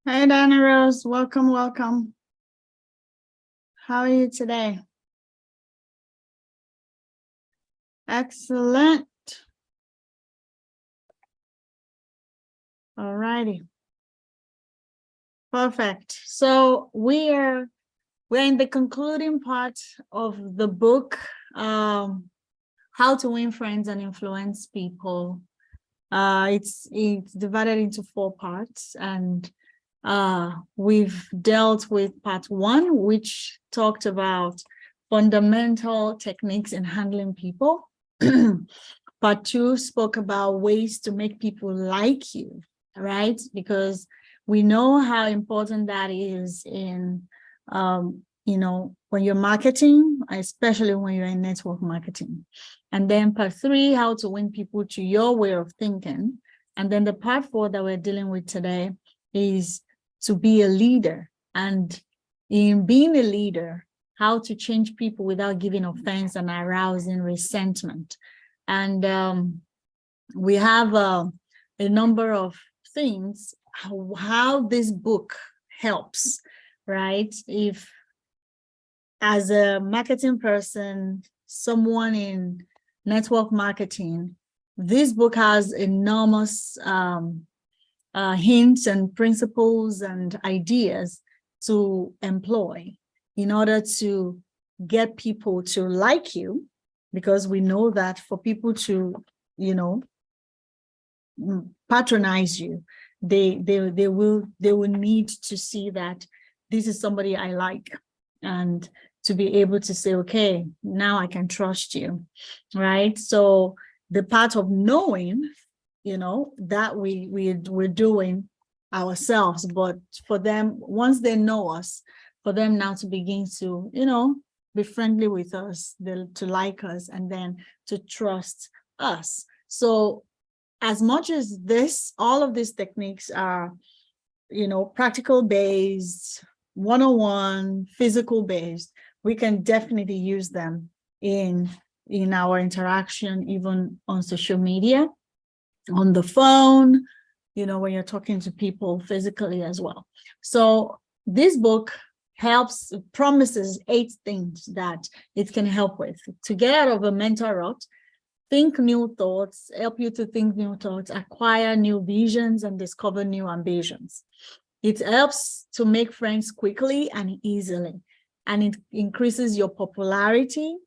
Hey, Dana Rose, welcome, welcome. How are you today? Excellent. All righty. Perfect. So we're in the concluding part of the book, How to Win Friends and Influence People. It's divided into 4 parts, and we've dealt with part 1, which talked about fundamental techniques in handling people. Part 2 spoke about ways to make people like you, right? Because we know how important that is in, when you're marketing, especially when you're in network marketing. And then part 3, how to win people to your way of thinking. And then the part 4 that we're dealing with today is to be a leader. And in being a leader, how to change people without giving offense and arousing resentment. And we have a number of things, how this book helps, right? If as a marketing person, someone in network marketing, this book has enormous hints and principles and ideas to employ in order to get people to like you, because we know that for people to, patronize you, they will need to see that this is somebody I like, and to be able to say, okay, now I can trust you, right? So the part of knowing, that we're doing ourselves, but for them, once they know us, for them now to begin to, be friendly with us, to like us, and then to trust us. So as much as all of these techniques are, practical based, one-on-one, physical based, we can definitely use them in our interaction, even on social media, on the phone, when you're talking to people physically as well. So this book promises 8 things that it can help with to get out of a mental rut, think new thoughts, help you to think new thoughts, acquire new visions, and discover new ambitions. It helps to make friends quickly and easily, and it increases your popularity.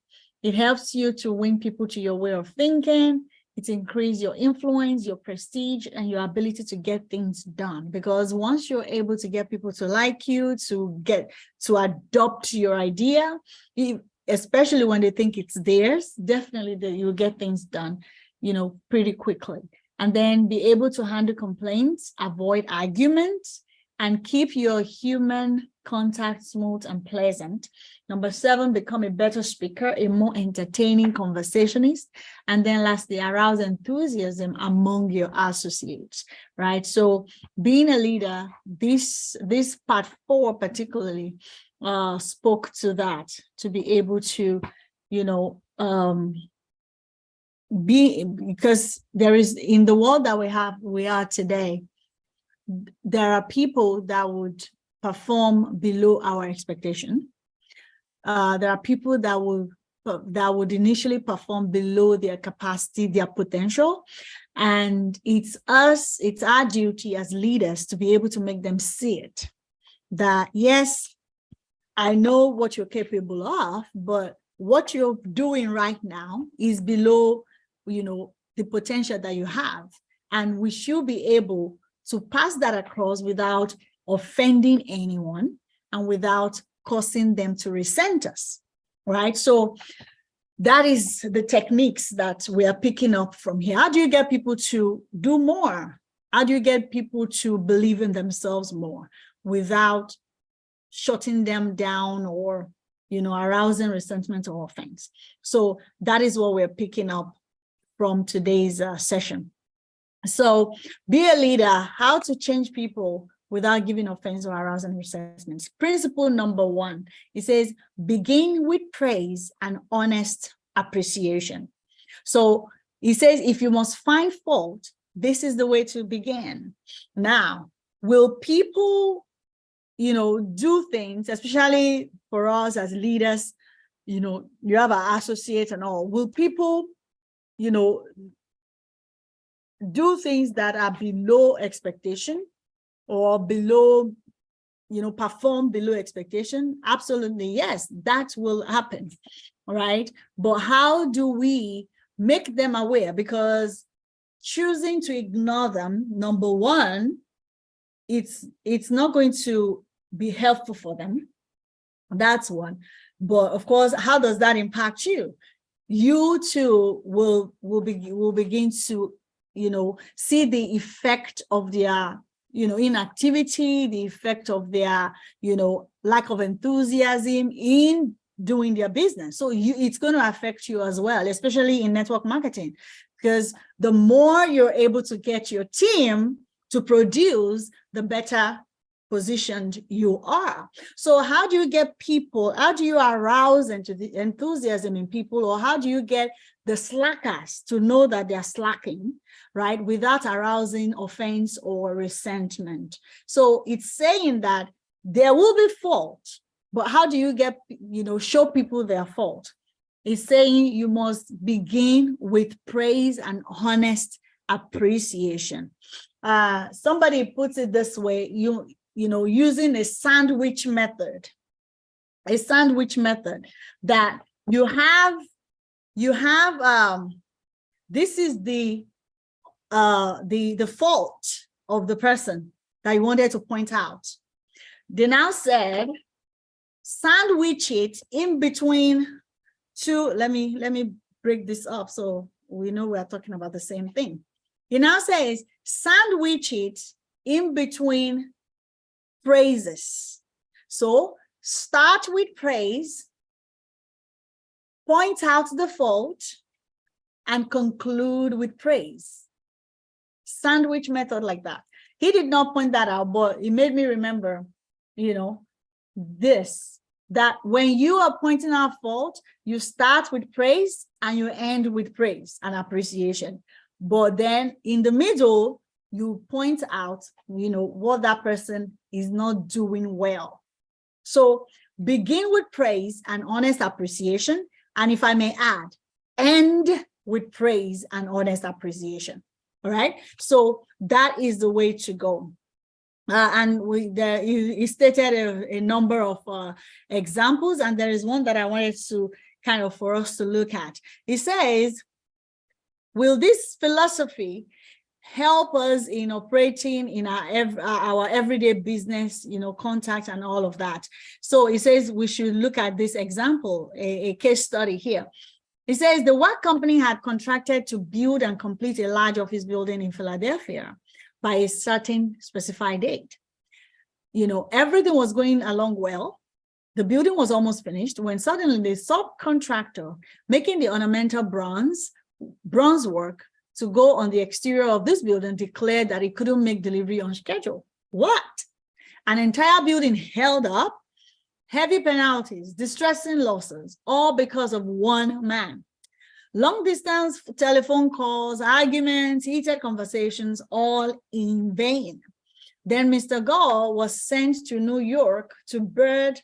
It helps you to win people to your way of thinking. It increases your influence, your prestige, and your ability to get things done. Because once you're able to get people to like you, to adopt your idea, especially when they think it's theirs, definitely you'll get things done, pretty quickly. And then be able to handle complaints, avoid arguments, and keep your human contact smooth and pleasant. Number 7, become a better speaker, a more entertaining conversationist. And then lastly, arouse enthusiasm among your associates, right? So being a leader, this part 4 particularly spoke to that, to be able to, because there is, in the world that we are today, there are people that would perform below our expectation. There are people that would initially perform below their capacity, their potential. And it's our duty as leaders to be able to make them see it. That, yes, I know what you're capable of, but what you're doing right now is below, the potential that you have. And we should be able to pass that across without offending anyone and without causing them to resent us, right? So that is the techniques that we are picking up from here. How do you get people to do more? How do you get people to believe in themselves more without shutting them down or, arousing resentment or offense? So that is what we're picking up from today's session. So be a leader, how to change people without giving offense or arousing resentment. Principle number 1, it says, begin with praise and honest appreciation. So it says, if you must find fault, this is the way to begin. Now, Will people, do things, especially for us as leaders, you have an associate and all. Will people, do things that are below expectation or below, perform below expectation? Absolutely, yes, that will happen, right? But how do we make them aware? Because choosing to ignore them, number one, it's not going to be helpful for them. That's one. But of course, how does that impact you? You too will begin to, see the effect of their, inactivity, the effect of their, lack of enthusiasm in doing their business. So it's going to affect you as well, especially in network marketing, because the more you're able to get your team to produce, the better positioned you are. So how do you get people, how do you arouse into the enthusiasm in people, or how do you get the slackers to know that they're slacking, right, without arousing offense or resentment? So it's saying that there will be fault, but how do you get, show people their fault? It's saying you must begin with praise and honest appreciation. Somebody puts it this way, using a sandwich method that you have, this is the fault of the person that you wanted to point out. They now said, sandwich it in between two. Let me break this up so we know we're talking about the same thing. He now says, sandwich it in between praises. So start with praise, point out the fault, and conclude with praise. Sandwich method like that. He did not point that out, but it made me remember, that when you are pointing out fault, you start with praise and you end with praise and appreciation. But then in the middle, you point out, what that person is not doing well. So begin with praise and honest appreciation. And if I may add, end with praise and honest appreciation. All right. So that is the way to go. And he stated a number of examples, and there is one that I wanted to kind of for us to look at. He says, will this philosophy help us in operating in our everyday business, contact and all of that? So he says we should look at this example, a case study here. He says the work company had contracted to build and complete a large office building in Philadelphia by a certain specified date. Everything was going along well. The building was almost finished when suddenly the subcontractor making the ornamental bronze work to go on the exterior of this building declared that he couldn't make delivery on schedule. What? An entire building held up, heavy penalties, distressing losses, all because of one man. Long distance telephone calls, arguments, heated conversations, all in vain. Then Mr. Gore was sent to New York to bird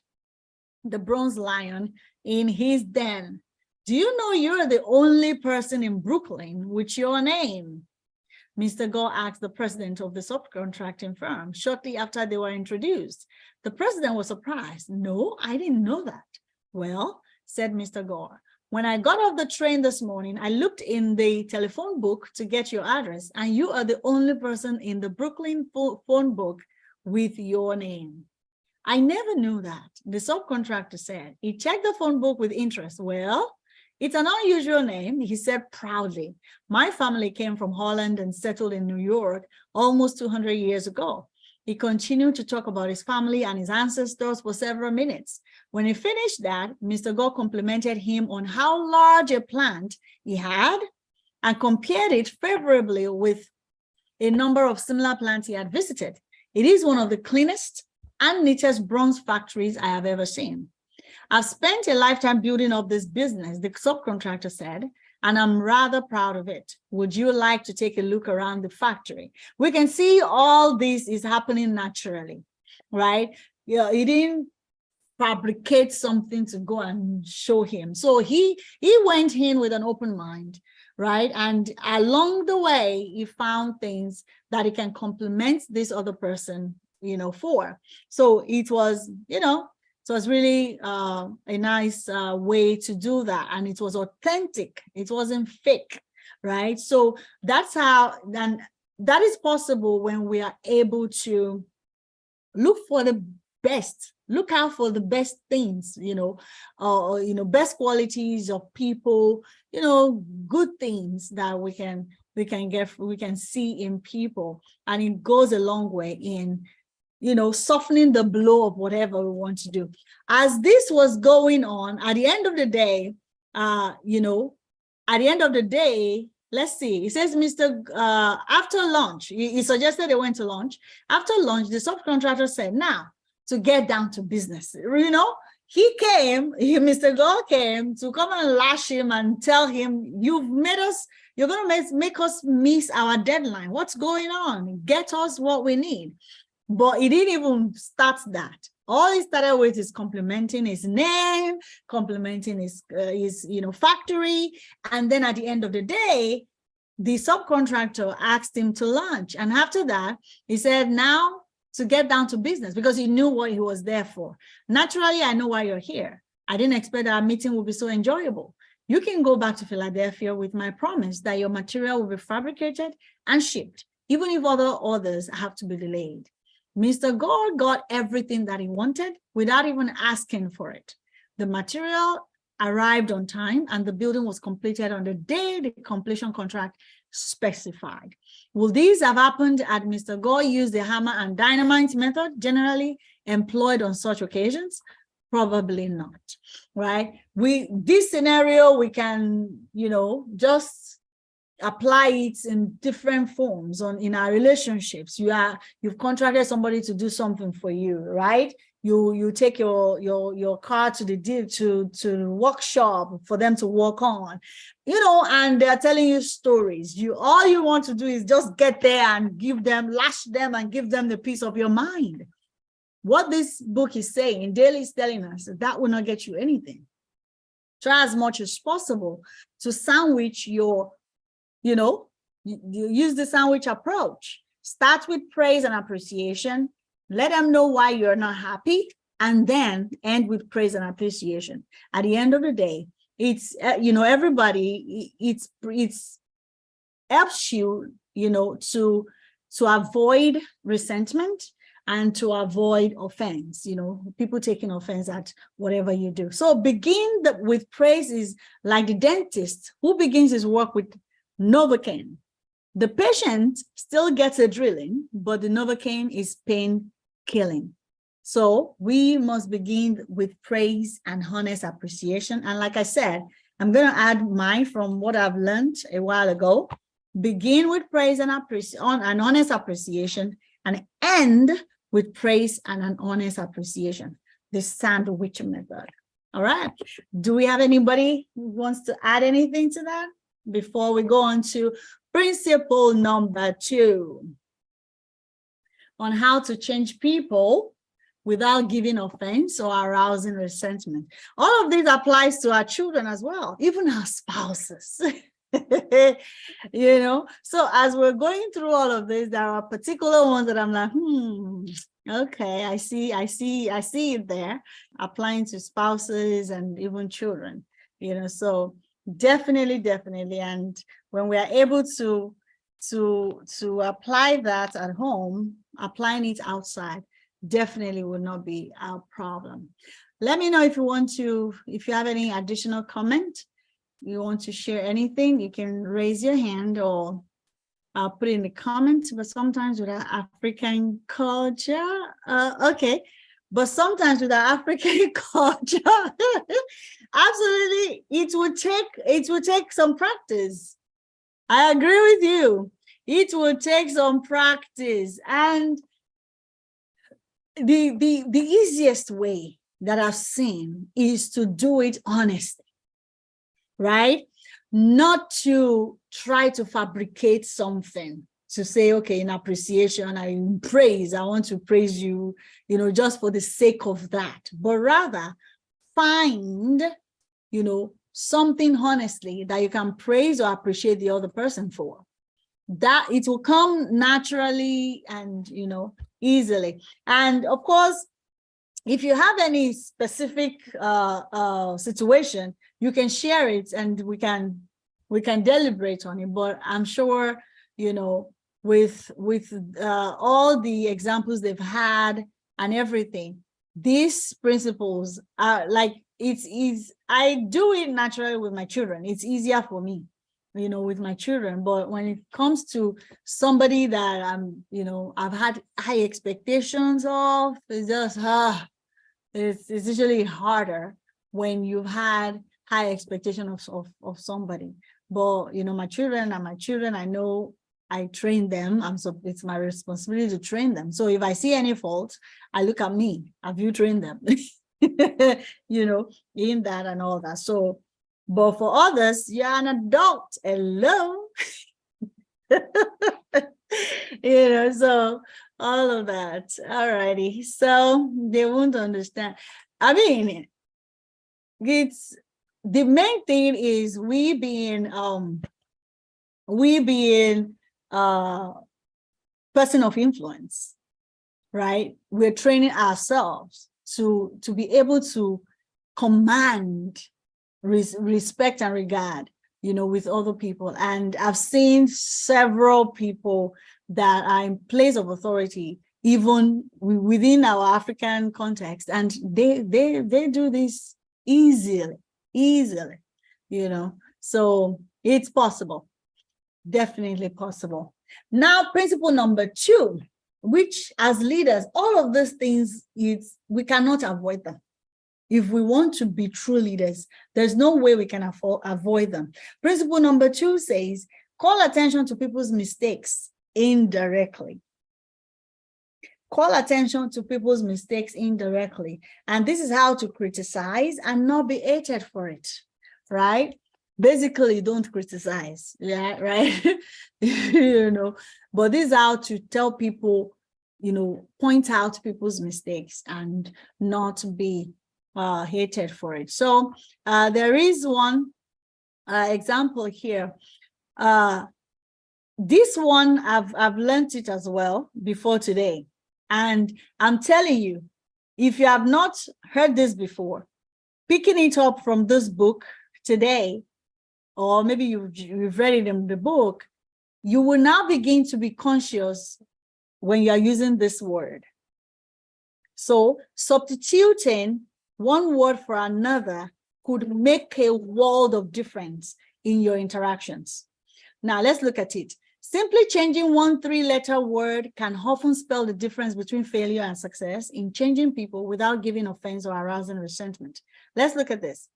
the bronze lion in his den. Do you know you're the only person in Brooklyn with your name? Mr. Gore asked the president of the subcontracting firm shortly after they were introduced. The president was surprised. No, I didn't know that. Well, said Mr. Gore, when I got off the train this morning, I looked in the telephone book to get your address, and you are the only person in the Brooklyn phone book with your name. I never knew that, the subcontractor said. He checked the phone book with interest. Well, it's an unusual name, he said proudly. My family came from Holland and settled in New York almost 200 years ago. He continued to talk about his family and his ancestors for several minutes. When he finished that, Mr. Gore complimented him on how large a plant he had and compared it favorably with a number of similar plants he had visited. It is one of the cleanest and neatest bronze factories I have ever seen. I've spent a lifetime building up this business, the subcontractor said. and I'm rather proud of it. Would you like to take a look around the factory? We can see all this is happening naturally, right? Yeah, he didn't fabricate something to go and show him. So he went in with an open mind, right? And along the way, he found things that he can complement this other person, for. So it was, it was really a nice way to do that. And it was authentic. It wasn't fake, right? So that's how, and that is possible when we are able to look for the best, look out for the best things, best qualities of people, good things that we can see in people. And it goes a long way in, softening the blow of whatever we want to do. As this was going on, at the end of the day, let's see, it says after lunch, he suggested they went to lunch. After lunch, the subcontractor said, now, to get down to business, Mr. Gore came to come and lash him and tell him, you're going to make us miss our deadline. What's going on? Get us what we need. But he didn't even start that. All he started with is complimenting his name, complimenting his factory. And then at the end of the day, the subcontractor asked him to lunch. And after that, he said, now to get down to business, because he knew what he was there for. Naturally, I know why you're here. I didn't expect our meeting would be so enjoyable. You can go back to Philadelphia with my promise that your material will be fabricated and shipped, even if other orders have to be delayed. Mr. Gore got everything that he wanted without even asking for it. The material arrived on time and the building was completed on the day the completion contract specified. Will these have happened had Mr. Gore used the hammer and dynamite method generally employed on such occasions? Probably not, right? This scenario, we can, just apply it in different forms in our relationships. You've contracted somebody to do something for you, right? You take your car to the workshop for them to work on, and they're telling you stories. All you want to do is just get there and lash them and give them the peace of your mind. What this book is saying, Daily is telling us that will not get you anything. Try as much as possible to sandwich you use the sandwich approach. Start with praise and appreciation. Let them know why you're not happy, and then end with praise and appreciation. At the end of the day, it's, everybody, it's helps you, to avoid resentment and to avoid offense, people taking offense at whatever you do. So begin with praise is like the dentist who begins his work with Novocaine. The patient still gets a drilling, but the Novocaine is pain killing. So we must begin with praise and honest appreciation. And like I said, I'm going to add mine from what I've learned a while ago. Begin with praise and honest appreciation, and end with praise and an honest appreciation. The sandwich method. All right. Do we have anybody who wants to add anything to that before we go on to principle number 2 on how to change people without giving offense or arousing resentment? All of this applies to our children as well, even our spouses. So as we're going through all of this, there are particular ones that I'm like, okay, I see it there, applying to spouses and even children, so definitely. And when we are able to apply that at home, applying it outside definitely will not be our problem. Let me know if you have any additional comment, you want to share anything, you can raise your hand or I'll put it in the comments. But sometimes with our African culture, okay. But sometimes with our African culture, absolutely, it would take some practice. I agree with you. It will take some practice, and the easiest way that I've seen is to do it honestly, right? not to try to fabricate something to say, okay, in appreciation, in praise, I want to praise you, just for the sake of that, but rather find, something honestly that you can praise or appreciate the other person for. That it will come naturally and, easily. And of course, if you have any specific situation, you can share it and we can deliberate on it. But I'm sure, with all the examples they've had and everything, these principles are like, I do it naturally with my children. It's easier for me, with my children. But when it comes to somebody that I've had high expectations of, it's just, it's usually harder when you've had high expectations of somebody. But, my children, I know I train them. It's my responsibility to train them. So if I see any fault, I look at me. Have you trained them? In that and all that. So, but for others, you're an adult. Hello. So all of that. All righty. So they won't understand. I mean, it's the main thing is we being person of influence, right? We're training ourselves to be able to command respect and regard, with other people. And I've seen several people that are in place of authority, even within our African context, and they do this easily, So it's possible, definitely possible. Now, principle number 2, which as leaders, all of these things, we cannot avoid them. If we want to be true leaders, there's no way we can avoid them. Principle number 2 says, call attention to people's mistakes indirectly. Call attention to people's mistakes indirectly. And this is how to criticize and not be hated for it, right? Basically, don't criticize, yeah, right? But this is how to tell people, point out people's mistakes and not be hated for it. So there is one example here. This one, I've learned it as well before today. And I'm telling you, if you have not heard this before, picking it up from this book today, or maybe you've read it in the book, you will now begin to be conscious when you're using this word. So substituting one word for another could make a world of difference in your interactions. Now let's look at it. Simply changing one 3-letter word can often spell the difference between failure and success in changing people without giving offense or arousing resentment. Let's look at this.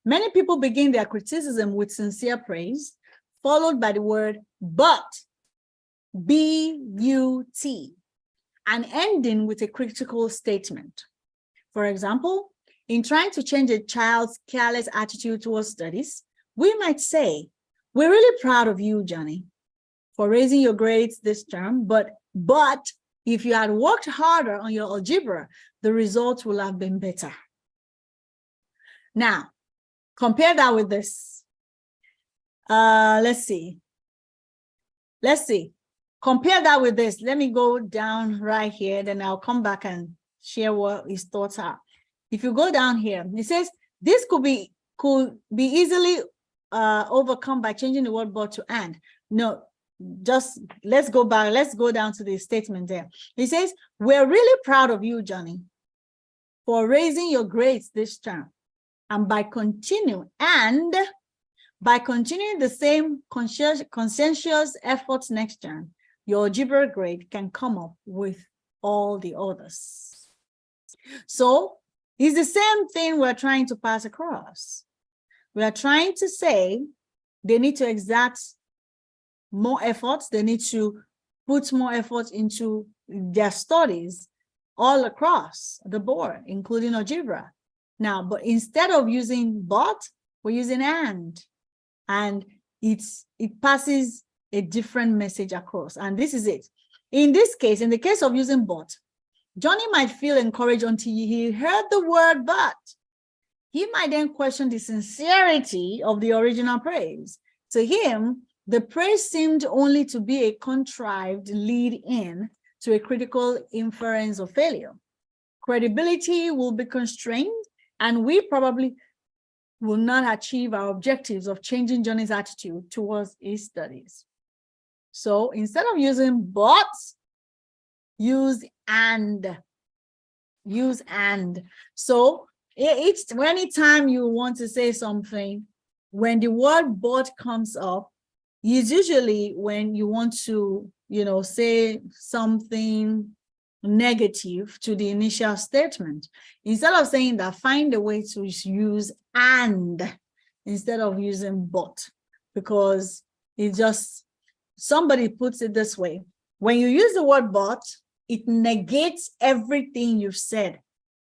Many people begin their criticism with sincere praise, followed by the word but, B-U-T, and ending with a critical statement. For example, in trying to change a child's careless attitude towards studies, we might say, we're really proud of you, Johnny, for raising your grades this term, but if you had worked harder on your algebra, the results will have been better. Now, compare that with this. Let's see. Compare that with this. Let me go down right here, then I'll come back and share what his thoughts are. If you go down here, it says, this could be easily overcome by changing the word but to and. No, just let's go back. Let's go down to the statement there. It says, we're really proud of you, Johnny, for raising your grades this term. And by continuing the same conscientious efforts next term, your algebra grade can come up with all the others. So it's the same thing we're trying to pass across. We are trying to say they need to exert more efforts. They need to put more effort into their studies all across the board, including algebra. Now, but instead of using but, we're using and. and it passes a different message across. And this is it. In this case, in the case of using but, Johnny might feel encouraged until he heard the word but. He might then question the sincerity of the original praise. To him, the praise seemed only to be a contrived lead-in to a critical inference of failure. Credibility will be constrained, and we probably will not achieve our objectives of changing Johnny's attitude towards his studies. So instead of using but, use and. Use and. So anytime you want to say something, when the word but comes up, is usually when you want to, say something negative to the initial statement. Instead of saying that, find a way to use and instead of using but, because it just, somebody puts it this way. When you use the word but, it negates everything you've said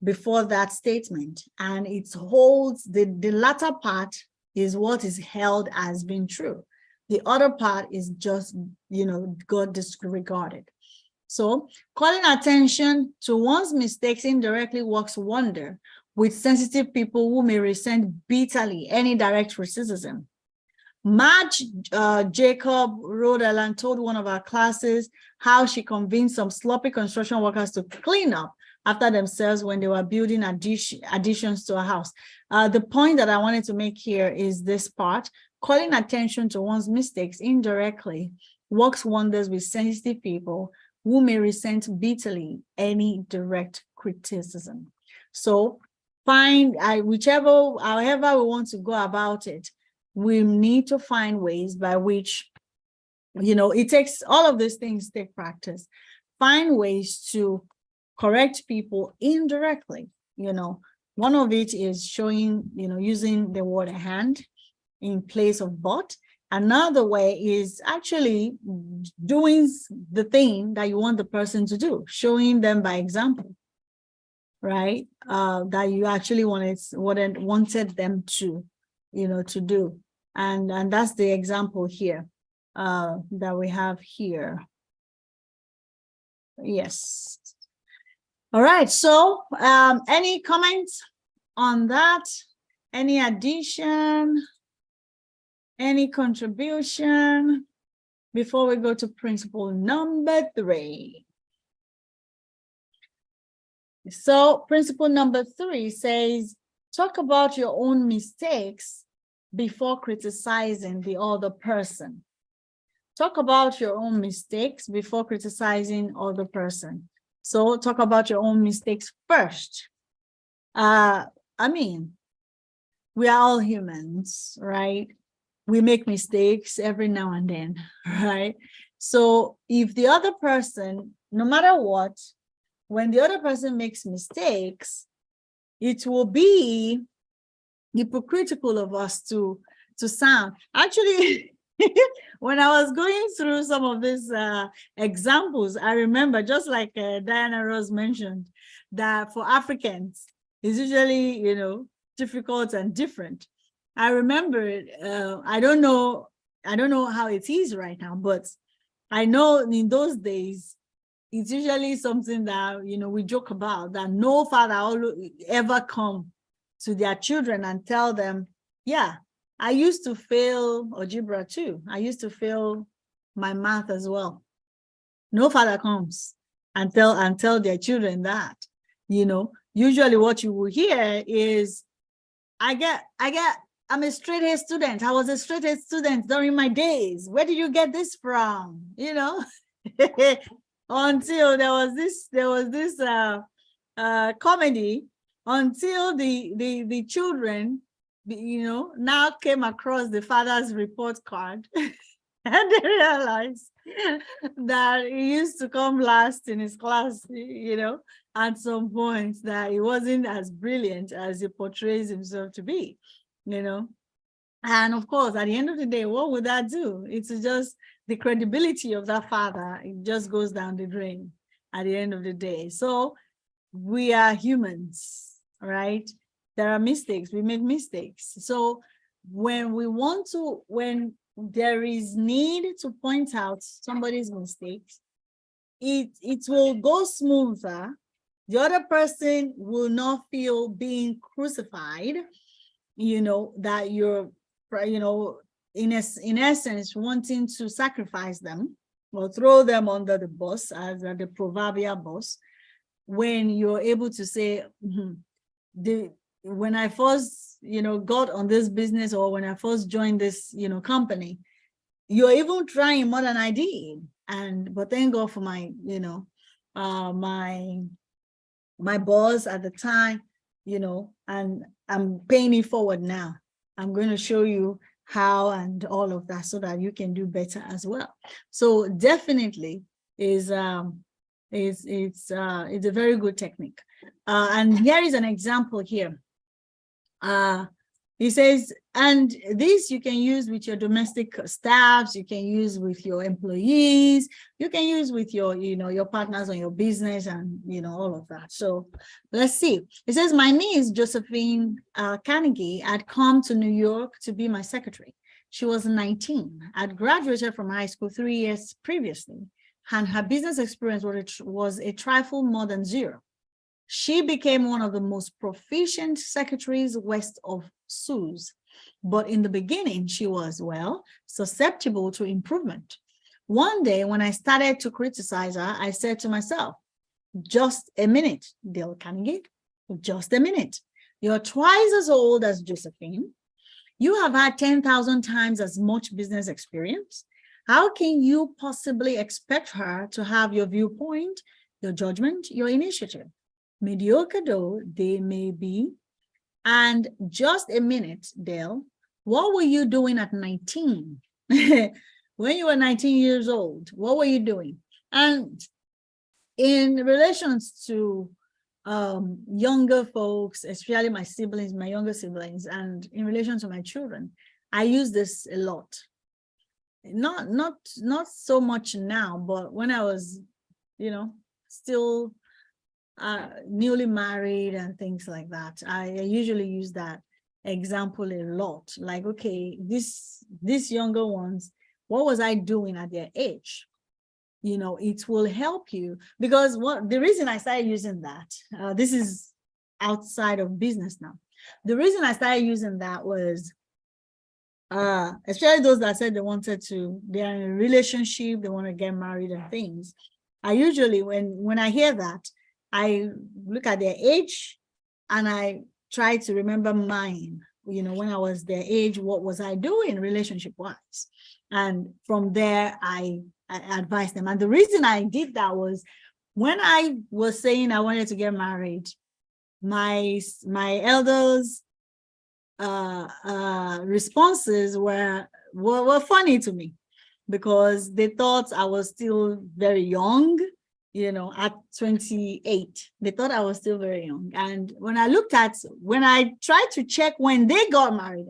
before that statement, and it holds the latter part is what is held as being true. The other part is just, got disregarded. So calling attention to one's mistakes indirectly works wonder with sensitive people who may resent bitterly any direct criticism. Marge Jacob Rhode Island told one of our classes how she convinced some sloppy construction workers to clean up after themselves when they were building additions to a house. The point that I wanted to make here is this part. Calling attention to one's mistakes indirectly works wonders with sensitive people who may resent bitterly any direct criticism. So however we want to go about it, we need to find ways by which, it takes, all of these things take practice. Find ways to correct people indirectly. One of it is showing, using the word and in place of but. Another way is actually doing the thing that you want the person to do, showing them by example, right? That you actually wanted them to, to do. And that's the example here that we have here. Yes. All right. So any comments on that? Any addition? Any contribution before we go to principle number 3? So principle number 3 says, talk about your own mistakes before criticizing the other person. Talk about your own mistakes before criticizing other person. So talk about your own mistakes first. We are all humans, right? We make mistakes every now and then, right? So if the other person, no matter what, when the other person makes mistakes, it will be hypocritical of us to sound. Actually, when I was going through some of these examples, I remember, just like Diana Rose mentioned, that for Africans, it's usually, difficult and different. I remember it. I don't know how it is right now, but I know in those days, it's usually something that, we joke about, that no father ever come to their children and tell them, yeah, I used to fail algebra too. I used to fail my math as well. No father comes and tell their children that. Usually what you will hear is, I'm a straight A student. I was a straight A student during my days. Where did you get this from? Until there was this comedy, until the children, now came across the father's report card and they realized that he used to come last in his class, at some point, that he wasn't as brilliant as he portrays himself to be. And of course, at the end of the day, what would that do? It's just the credibility of that father. It just goes down the drain at the end of the day. So we are humans, right? There are mistakes. We make mistakes. So when there is need to point out somebody's mistakes, it will go smoother. The other person will not feel being crucified, that you're, in essence, wanting to sacrifice them or throw them under the bus, as the proverbial boss, when you're able to say, when I first, got on this business, or when I first joined this, company, you're even trying more than I did. But thank God for my, my boss at the time, and I'm paying it forward now. I'm going to show you how and all of that, so that you can do better as well. So definitely it's a very good technique. And here is an example here. He says, and this you can use with your domestic staffs, you can use with your employees, you can use with your, your partners on your business, and, all of that. So let's see. It says, my niece, Josephine Carnegie, had come to New York to be my secretary. She was 19, had graduated from high school 3 years previously, and her business experience was a trifle more than zero. She became one of the most proficient secretaries west of Suez, but in the beginning, she was, susceptible to improvement. One day, when I started to criticize her, I said to myself, just a minute, Dale Carnegie, just a minute. You're twice as old as Josephine. You have had 10,000 times as much business experience. How can you possibly expect her to have your viewpoint, your judgment, your initiative? Mediocre though they may be. And just a minute, Dale, what were you doing at 19? When you were 19 years old, what were you doing? And in relations to younger folks, especially my siblings, my younger siblings, and in relation to my children, I use this a lot. Not so much now, but when I was, still newly married and things like that, I usually use that example a lot. Like, okay, these younger ones, what was I doing at their age? It will help you, because the reason I started using that, this is outside of business now. The reason I started using that was, especially those that said they're in a relationship, they want to get married and things. I usually, when I hear that, I look at their age and I try to remember mine, when I was their age, what was I doing relationship-wise? And from there, I advised them. And the reason I did that was, when I was saying I wanted to get married, my elders' responses were funny to me, because they thought I was still very young. At 28, they thought I was still very young. And when I tried to check when they got married,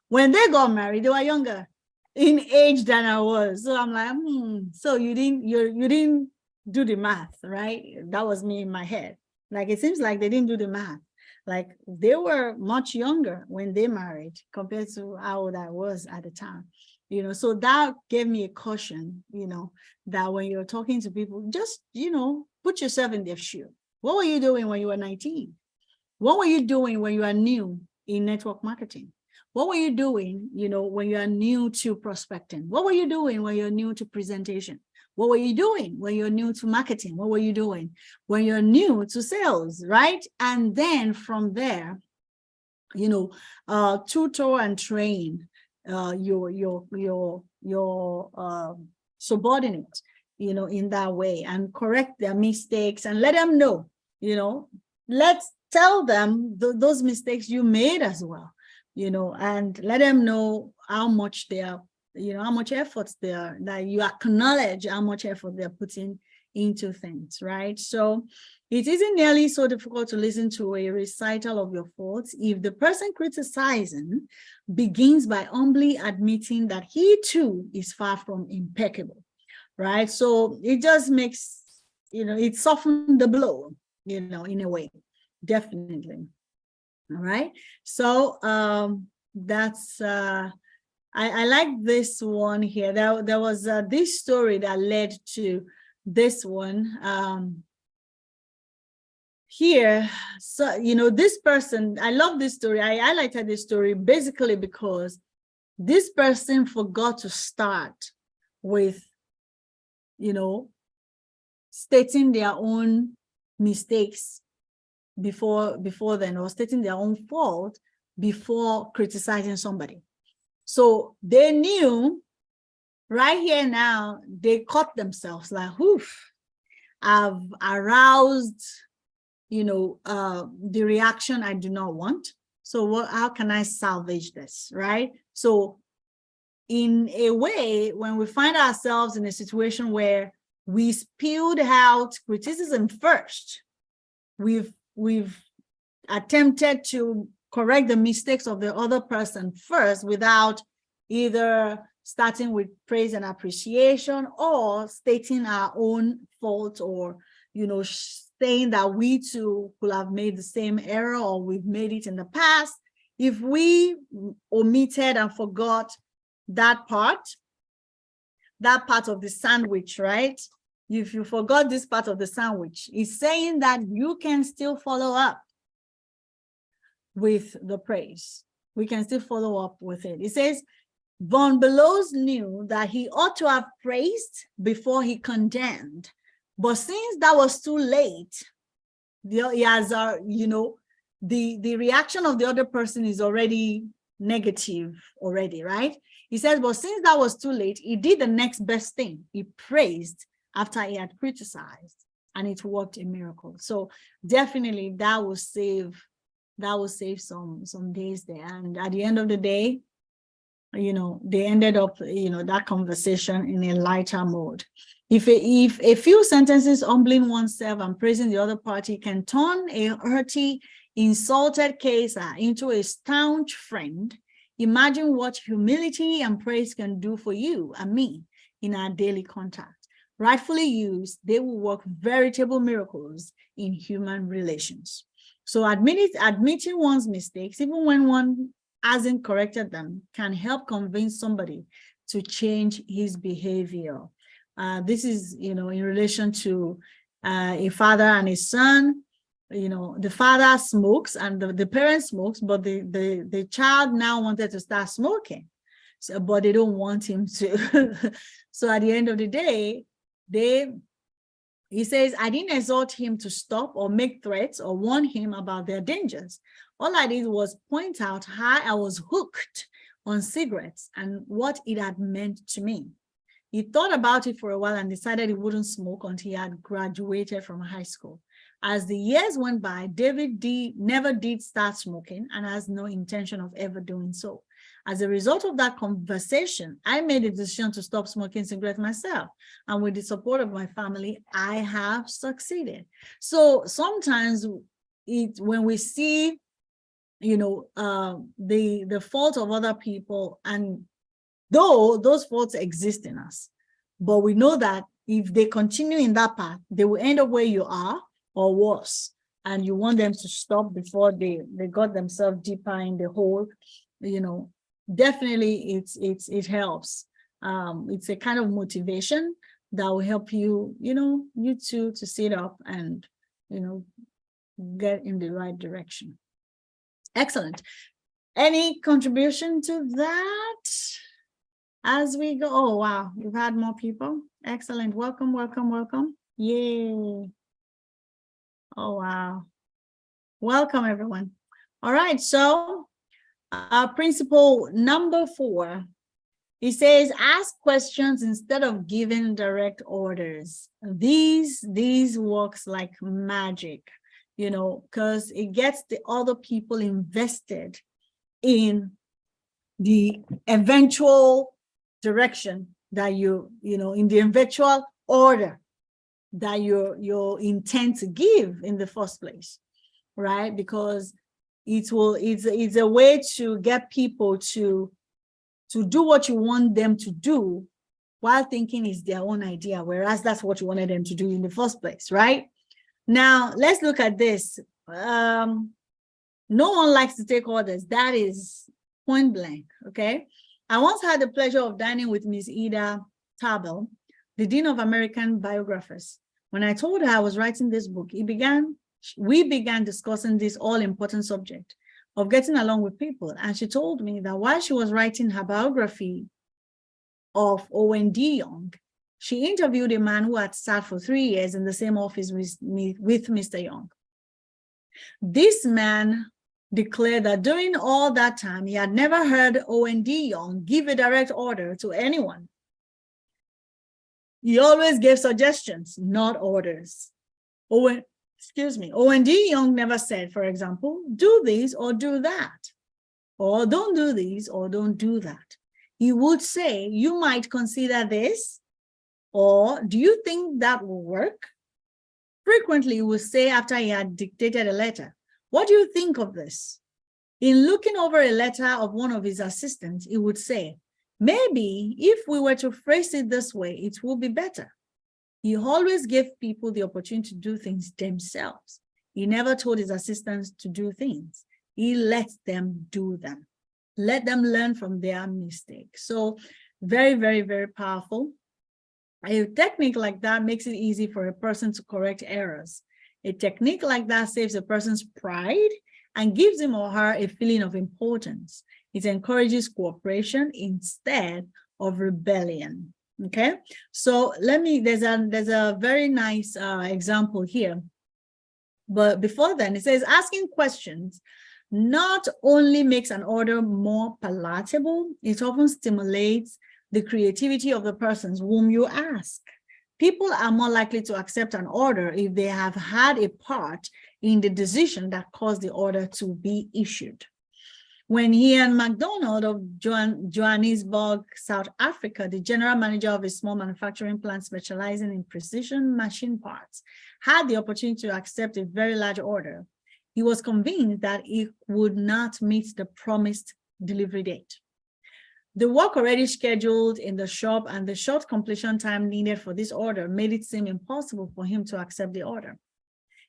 when they got married, they were younger in age than I was. So I'm like, so you didn't do the math, right? That was me in my head. Like, it seems like they didn't do the math. Like, they were much younger when they married compared to how old I was at the time. So that gave me a caution, that when you're talking to people, just, put yourself in their shoe. What were you doing when you were 19? What were you doing when you are new in network marketing? What were you doing, when you are new to prospecting? What were you doing when you're new to presentation? What were you doing when you're new to marketing? What were you doing when you're new to sales, right? And then from there, tutor and train your subordinate, in that way, and correct their mistakes and let them know, let's tell them those mistakes you made as well, and let them know how much they are, how much effort they are, that you acknowledge how much effort they're putting into things, right? So it isn't nearly so difficult to listen to a recital of your faults if the person criticizing begins by humbly admitting that he too is far from impeccable, right? So it just makes, it softens the blow, in a way, definitely. All right. So that's I like this one here. There was this story that led to this one. Here, so this person, I love this story. I highlighted this story basically because this person forgot to start with stating their own mistakes before then, or stating their own fault before criticizing somebody. So they knew right here now, they caught themselves like, oof, I've aroused the reaction I do not want. So how can I salvage this, right? So in a way, when we find ourselves in a situation where we spilled out criticism first, we've attempted to correct the mistakes of the other person first without either starting with praise and appreciation or stating our own fault, or saying that we too could have made the same error or we've made it in the past. If we omitted and forgot that part of the sandwich, right? If you forgot this part of the sandwich, it's saying that you can still follow up with the praise. We can still follow up with it. It says, Von Belows knew that he ought to have praised before he condemned. But since that was too late, he has, the reaction of the other person is already negative already, right? He says, but since that was too late, he did the next best thing. He praised after he had criticized, and it worked a miracle. So definitely that will save some days there. And at the end of the day, they ended up, that conversation in a lighter mode. If a few sentences humbling oneself and praising the other party can turn a hurty, insulted case into a staunch friend, imagine what humility and praise can do for you and me in our daily contact. Rightfully used, they will work veritable miracles in human relations. So admitting one's mistakes, even when one hasn't corrected them, can help convince somebody to change his behavior. This is, in relation to a father and his son. The father smokes and the parent smokes, but the child now wanted to start smoking, but they don't want him to. So at the end of the day, he says, I didn't exhort him to stop or make threats or warn him about their dangers. All I did was point out how I was hooked on cigarettes and what it had meant to me. He thought about it for a while and decided he wouldn't smoke until he had graduated from high school. As the years went by, David never did start smoking and has no intention of ever doing so. As a result of that conversation, I made a decision to stop smoking cigarettes myself. And with the support of my family, I have succeeded. So sometimes when we see, the fault of other people, and though those faults exist in us, but we know that if they continue in that path, they will end up where you are or worse. And you want them to stop before they got themselves deeper in the hole. Definitely it helps. It's a kind of motivation that will help you, you two to sit up and, get in the right direction. Excellent. Any contribution to that as we go? Oh, wow. We've had more people. Excellent. Welcome, welcome, welcome. Yay. Oh, wow. Welcome, everyone. All right. So principle number 4, it says, ask questions instead of giving direct orders. These works like magic, because it gets the other people invested in the eventual direction that in the eventual order that you intend to give in the first place, right? Because it's a way to get people to do what you want them to do while thinking it's their own idea, whereas that's what you wanted them to do in the first place, right? Now, let's look at this. No one likes to take orders. That is point blank, okay? I once had the pleasure of dining with Ms. Ida Tabel, the Dean of American Biographers. When I told her I was writing this book, we began discussing this all-important subject of getting along with people. And she told me that while she was writing her biography of Owen D. Young, she interviewed a man who had sat for 3 years in the same office with Mr. Young. This man declared that during all that time, he had never heard Owen D. Young give a direct order to anyone. He always gave suggestions, not orders. Owen D. Young never said, for example, do this or do that, or don't do this or don't do that. He would say, you might consider this, or do you think that will work? Frequently, he would say after he had dictated a letter, what do you think of this? In looking over a letter of one of his assistants, he would say, maybe if we were to phrase it this way, it will be better. He always gave people the opportunity to do things themselves. He never told his assistants to do things. He let them do them. Let them learn from their mistakes. So very, very, very powerful. A technique like that makes it easy for a person to correct errors. A technique like that saves a person's pride and gives him or her a feeling of importance. It encourages cooperation instead of rebellion. Okay, so there's a very nice example here. But before then, it says asking questions not only makes an order more palatable, it often stimulates the creativity of the persons whom you ask. People are more likely to accept an order if they have had a part in the decision that caused the order to be issued. When Ian MacDonald of Johannesburg, South Africa, the general manager of a small manufacturing plant specializing in precision machine parts, had the opportunity to accept a very large order, he was convinced that it would not meet the promised delivery date. The work already scheduled in the shop and the short completion time needed for this order made it seem impossible for him to accept the order.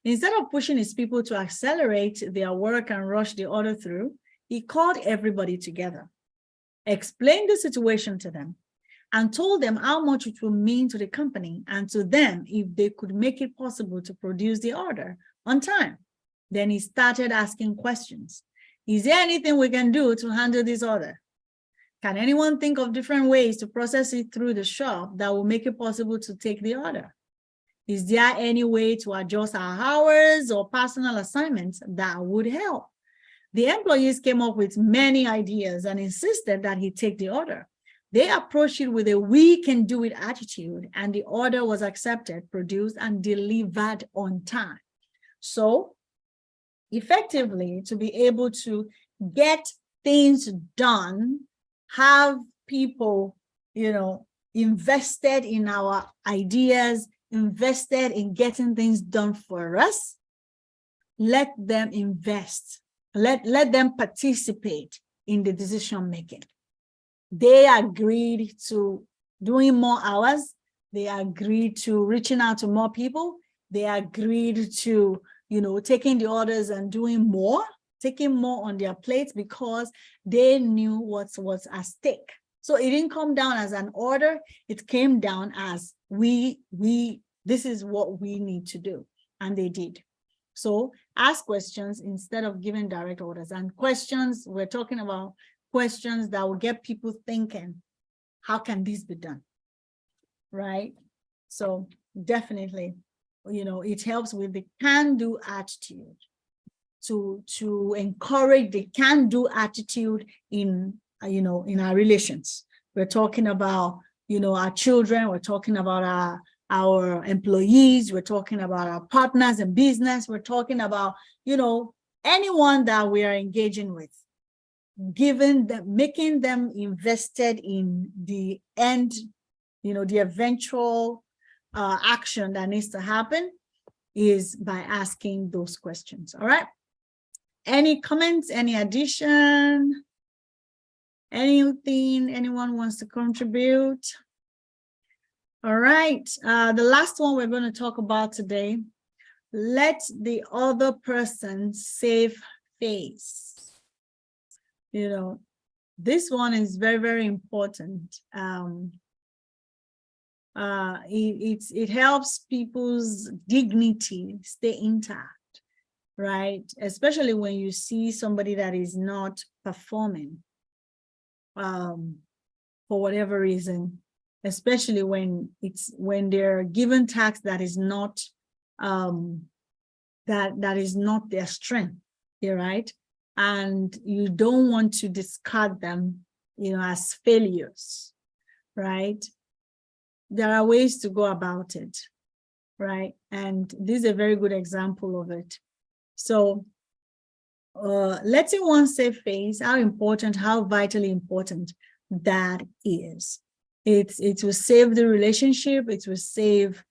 Instead of pushing his people to accelerate their work and rush the order through, he called everybody together, explained the situation to them, and told them how much it would mean to the company and to them if they could make it possible to produce the order on time. Then he started asking questions. Is there anything we can do to handle this order? Can anyone think of different ways to process it through the shop that will make it possible to take the order? Is there any way to adjust our hours or personal assignments that would help? The employees came up with many ideas and insisted that he take the order. They approached it with a we can do it attitude, and the order was accepted, produced, and delivered on time. So effectively, to be able to get things done, have people, invested in our ideas, invested in getting things done for us, let them invest. Let them participate in the decision making. They agreed to doing more hours. They agreed to reaching out to more people. They agreed to, taking the orders and taking more on their plates because they knew what was at stake. So it didn't come down as an order. It came down as this is what we need to do. And they did. So ask questions instead of giving direct orders. And questions, we're talking about questions that will get people thinking, how can this be done? Right? So definitely, it helps with the can-do attitude to encourage the can-do attitude in our relations. We're talking about, our children, we're talking about our employees, we're talking about our partners in business, we're talking about, anyone that we are engaging with, making them invested in the end, the eventual action that needs to happen is by asking those questions. All right. Any comments, any addition, anything anyone wants to contribute? All right, the last one we're going to talk about today, let the other person save face. This one is very, very important. It helps people's dignity stay intact, right? Especially when you see somebody that is not performing for whatever reason, especially when they're given tasks that is not that is not their strength, right? And you don't want to discard them, as failures, right? There are ways to go about it, right? And this is a very good example of it. So letting one save face, how vitally important that is. It will save the relationship, it will save,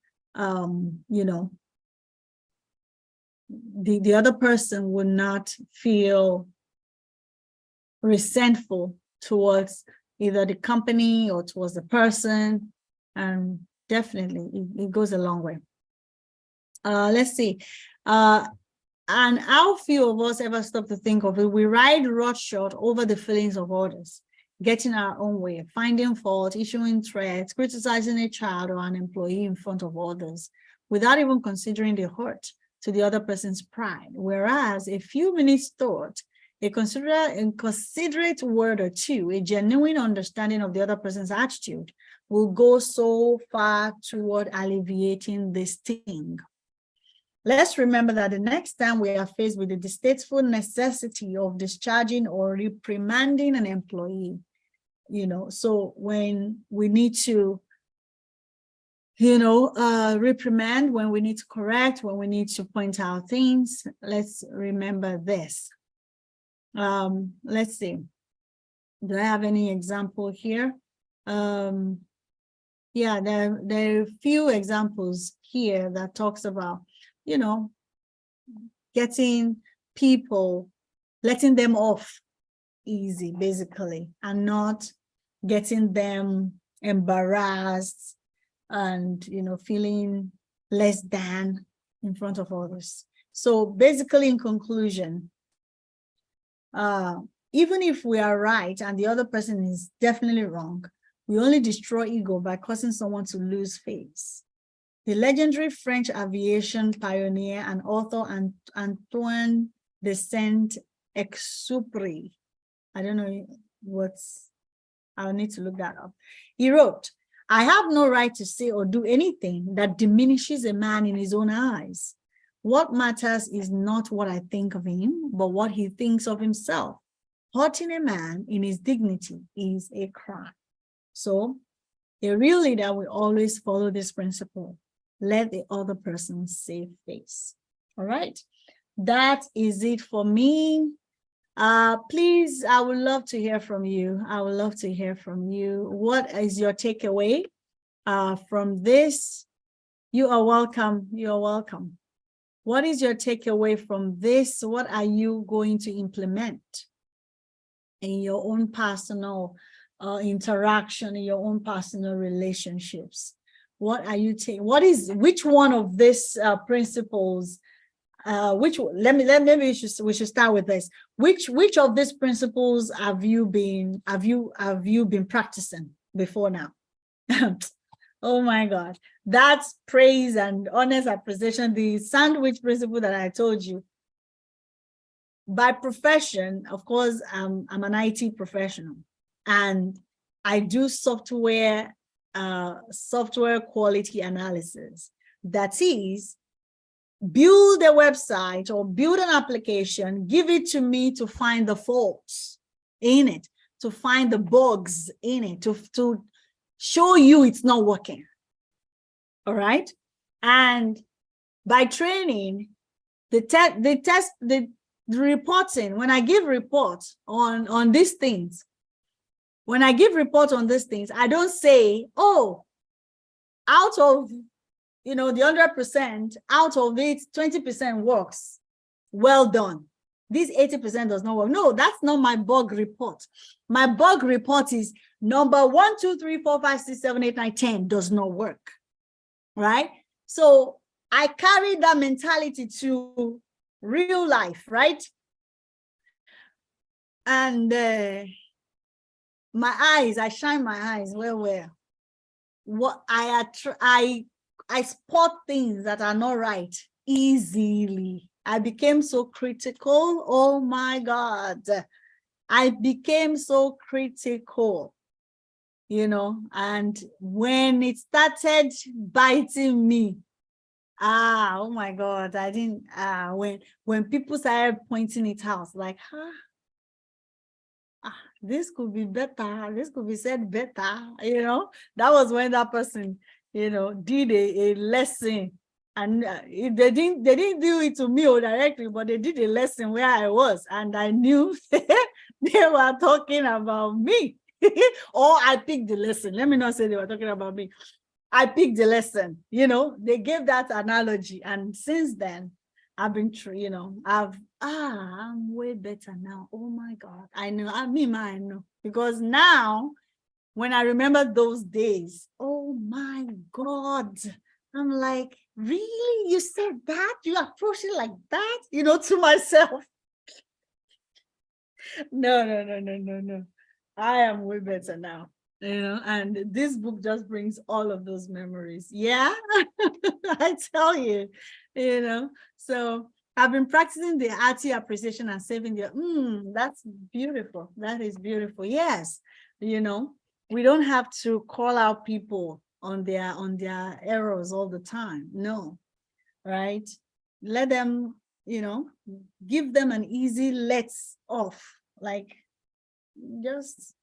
the other person will not feel resentful towards either the company or towards the person. And definitely it goes a long way. Let's see. And how few of us ever stop to think of it? We ride roughshod over the feelings of others, getting our own way, finding fault, issuing threats, criticizing a child or an employee in front of others, without even considering the hurt to the other person's pride. Whereas a few minutes thought, a considerate word or two, a genuine understanding of the other person's attitude will go so far toward alleviating the sting. Let's remember that the next time we are faced with the distasteful necessity of discharging or reprimanding an employee, so when we need to, reprimand, when we need to correct, when we need to point out things, let's remember this. Let's see. Do I have any example here? Yeah, there are a few examples here that talks about, getting people, letting them off easy, basically, and not getting them embarrassed and, feeling less than in front of others. So basically, in conclusion, even if we are right and the other person is definitely wrong, we only destroy ego by causing someone to lose face. The legendary French aviation pioneer and author Antoine de Saint-Exupéry, I don't know I'll need to look that up. He wrote, "I have no right to say or do anything that diminishes a man in his own eyes. What matters is not what I think of him, but what he thinks of himself. Hurting a man in his dignity is a crime." So a real leader will always follow this principle. Let the other person save face. All right. That is it for me. Please, I would love to hear from you. I would love to hear from you. What is your takeaway from this? You are welcome. You are welcome. What is your takeaway from this? What are you going to implement in your own personal interaction, in your own personal relationships? What are you taking? Which one of these principles? Maybe we should start with this. Which of these principles have you been practicing before now? Oh my God, that's praise and honest appreciation. The sandwich principle that I told you. By profession, of course, I'm an IT professional, and I do software quality analysis. That is, build a website or build an application, give it to me to find the faults in it, to find the bugs in it, to show you it's not working. All right. And by training, the reporting, when I give reports on these things, I don't say, oh, out of the 100%, out of it, 20% works. Well done. This 80% does not work. No, that's not my bug report. My bug report is number 1, 2, 3, 4, 5, 6, 7, 8, 9, 10 does not work. Right? So I carry that mentality to real life, right? And my eyes, I shine my eyes where what I spot things that are not right easily. I became so critical. Oh my God. I became so critical, and when it started biting me, oh my God, I didn't, when people started pointing it out, like, this could be better, this could be said better, that was when that person, did a lesson. And they didn't do it to me directly, but they did a lesson where I was, and I knew they were talking about me. Or I picked the lesson. Let me not say they were talking about me. I picked the lesson. They gave that analogy, and since then, I've been, I'm way better now. Oh my God, I know. I know, because now, when I remember those days, oh my God, I'm like, really? You said that? You approached it like that? To myself. No. I am way better now. And this book just brings all of those memories. Yeah, I tell you, so I've been practicing the arty appreciation and saving that's beautiful. That is beautiful. Yes. We don't have to call out people on their errors all the time. No, right? Let them, give them an easy let's off, like, just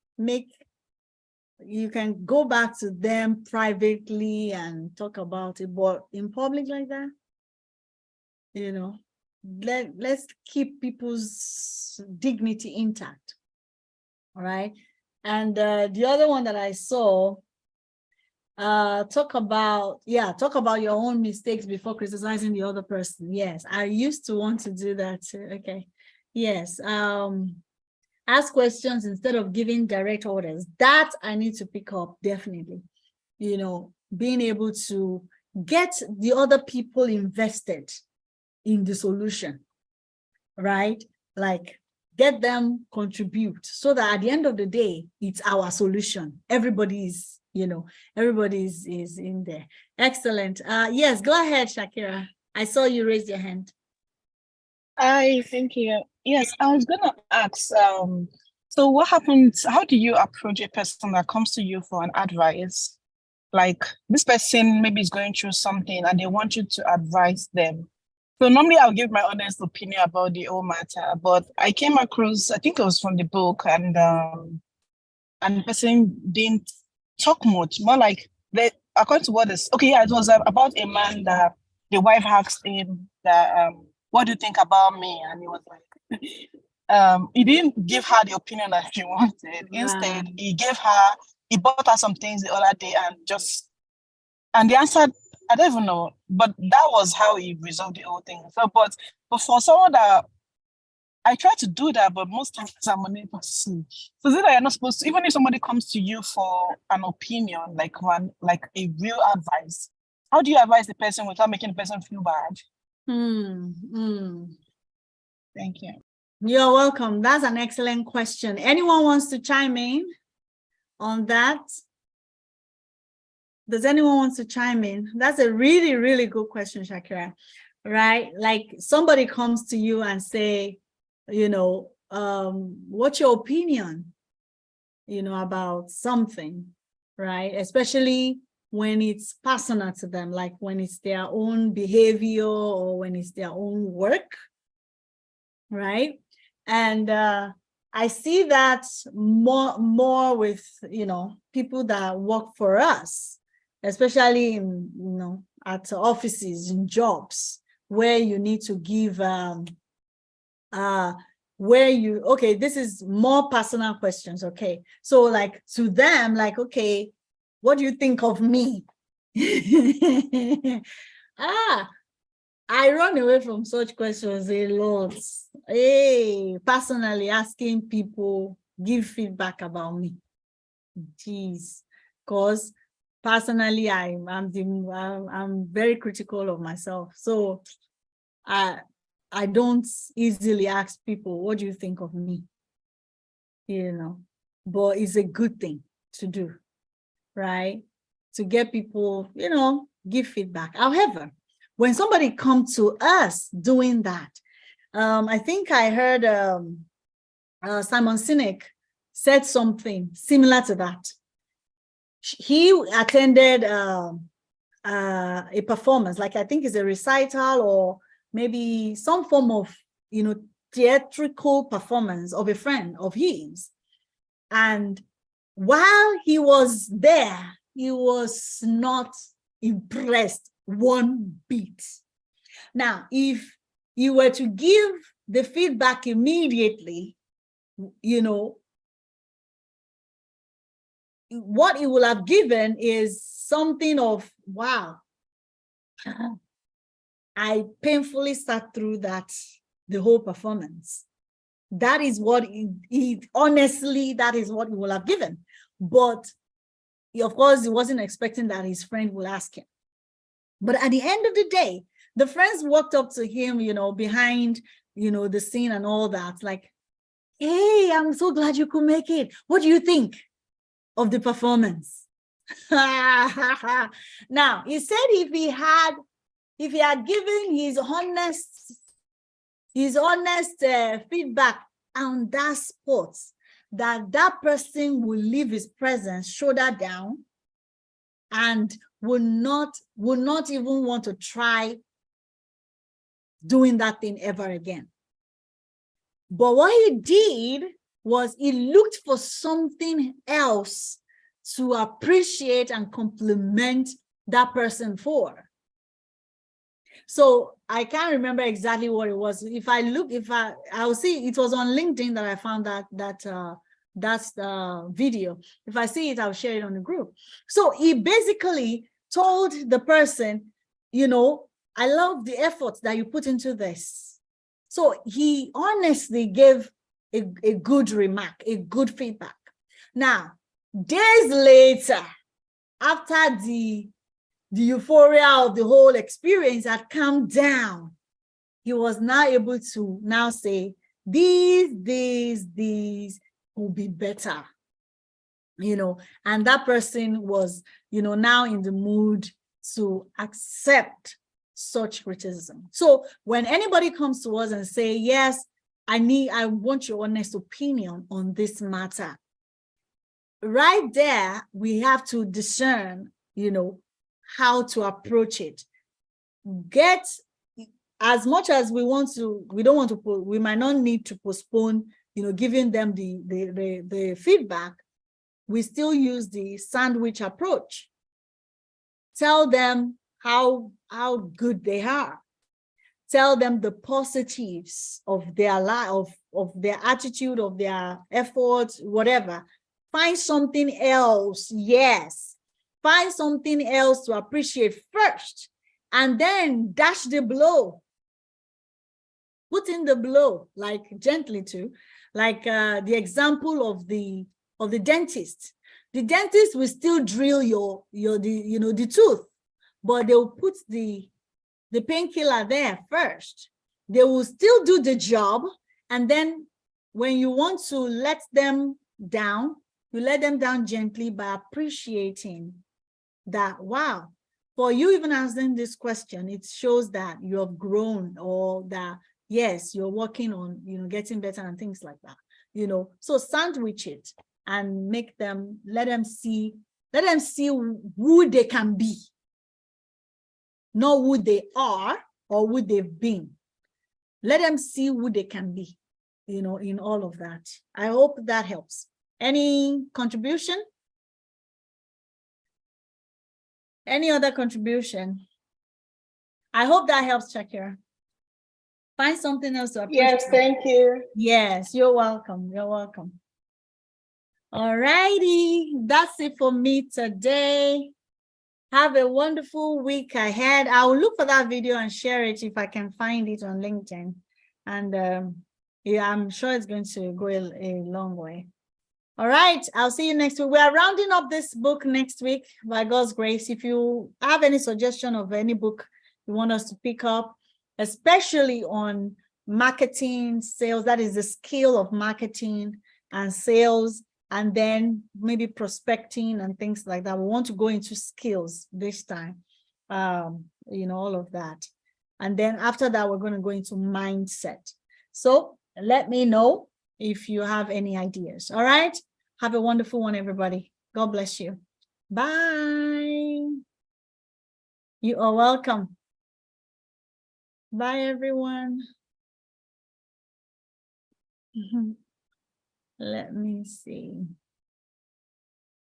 you can go back to them privately and talk about it, but in public like that, let's keep people's dignity intact. All right. And the other one that I saw, talk about your own mistakes before criticizing the other person. Yes, I used to want to do that too. Okay. Yes. Ask questions instead of giving direct orders. That I need to pick up, definitely. Being able to get the other people invested in the solution, right? Like, get them contribute, so that at the end of the day, it's our solution. Everybody's is in there. Excellent. Yes, go ahead, Shakira. I saw you raise your hand. Hi, thank you. Yes, I was gonna ask, so what happens, how do you approach a person that comes to you for an advice? Like, this person maybe is going through something and they want you to advise them. So normally I'll give my honest opinion about the whole matter, but I came across, I think it was from the book, and the person didn't talk much, more like according to what is, okay, yeah, it was about a man that the wife asked him that, what do you think about me? And he was like, he didn't give her the opinion that she wanted. Instead, he bought her some things the other day and the answer, I don't even know, but that was how he resolved the whole thing. So, but for someone that, I try to do that, but most times I'm unable to. So is it that you're not supposed to, even if somebody comes to you for an opinion, like a real advice, how do you advise the person without making the person feel bad? Thank you. You're welcome. That's an excellent question. Anyone wants to chime in on that? Does anyone want to chime in? That's a really, really good question, Shakira. Right? Like, somebody comes to you and say, what's your opinion, about something, right? Especially when it's personal to them, like when it's their own behavior or when it's their own work, right? And I see that more with, people that work for us, especially in, at offices, in jobs, where you need to give, okay, this is more personal questions, okay? So, like, to them, like, okay, what do you think of me? I run away from such questions a lot. Hey, personally asking people, give feedback about me. Jeez, because personally, I'm very critical of myself. So I don't easily ask people, what do you think of me? but it's a good thing to do, right? To get people, give feedback. However, when somebody comes to us doing that, I think I heard Simon Sinek said something similar to that. He attended a performance, like I think it's a recital or maybe some form of, theatrical performance of a friend of his. And while he was there, he was not impressed one bit. Now, if you were to give the feedback immediately, what he will have given is something of, wow, I painfully sat through that, the whole performance. That is what honestly, that is what he will have given. But of course, he wasn't expecting that his friend will ask him. But at the end of the day, the friends walked up to him, behind, the scene and all that, like, hey, I'm so glad you could make it. What do you think of the performance? Now, he said if he had given his honest feedback on that spot, that person will leave his presence shoulder down and will not even want to try doing that thing ever again. But what he did was he looked for something else to appreciate and compliment that person for. So I can't remember exactly what it was. I'll see, it was on LinkedIn that I found that video. If I see it, I'll share it on the group. So he basically told the person, I love the effort that you put into this. So he honestly gave a good remark, a good feedback. Now, days later, after the euphoria of the whole experience had calmed down, he was now able to now say, these will be better, and that person was, now in the mood to accept such criticism. So when anybody comes to us and say, yes, I want your honest opinion on this matter, right there, we have to discern, how to approach it. Get as much as we might not need to postpone, giving them the feedback. We still use the sandwich approach. Tell them how good they are. Tell them the positives of their life, of their attitude, of their efforts, whatever. Find something else, yes. Find something else to appreciate first, and then dash the blow. Put in the blow, like gently too, like the example of the dentist. The dentist will still drill the tooth, but they will put the painkiller there first. They will still do the job, and then when you want to let them down, you let them down gently by appreciating that, wow, for you even answering this question, it shows that you have grown, or that, yes, you're working on, getting better and things like that, So sandwich it and let them see who they can be, not who they are or who they've been. Let them see who they can be, in all of that. I hope that helps. Any contribution? Any other contribution? I hope that helps, Shakira. Find something else to appreciate. Yes, thank you. Yes, you're welcome. You're welcome. All righty. That's it for me today. Have a wonderful week ahead. I'll look for that video and share it if I can find it on LinkedIn. And yeah, I'm sure it's going to go a long way. All right, I'll see you next week. We are rounding up this book next week by God's grace. If you have any suggestion of any book you want us to pick up, especially on marketing, sales, that is the skill of marketing and sales, and then maybe prospecting and things like that. We want to go into skills this time, all of that. And then after that, we're going to go into mindset. So let me know if you have any ideas. All right. Have a wonderful one, everybody. God bless you. Bye. You are welcome. Bye, everyone. Let me see.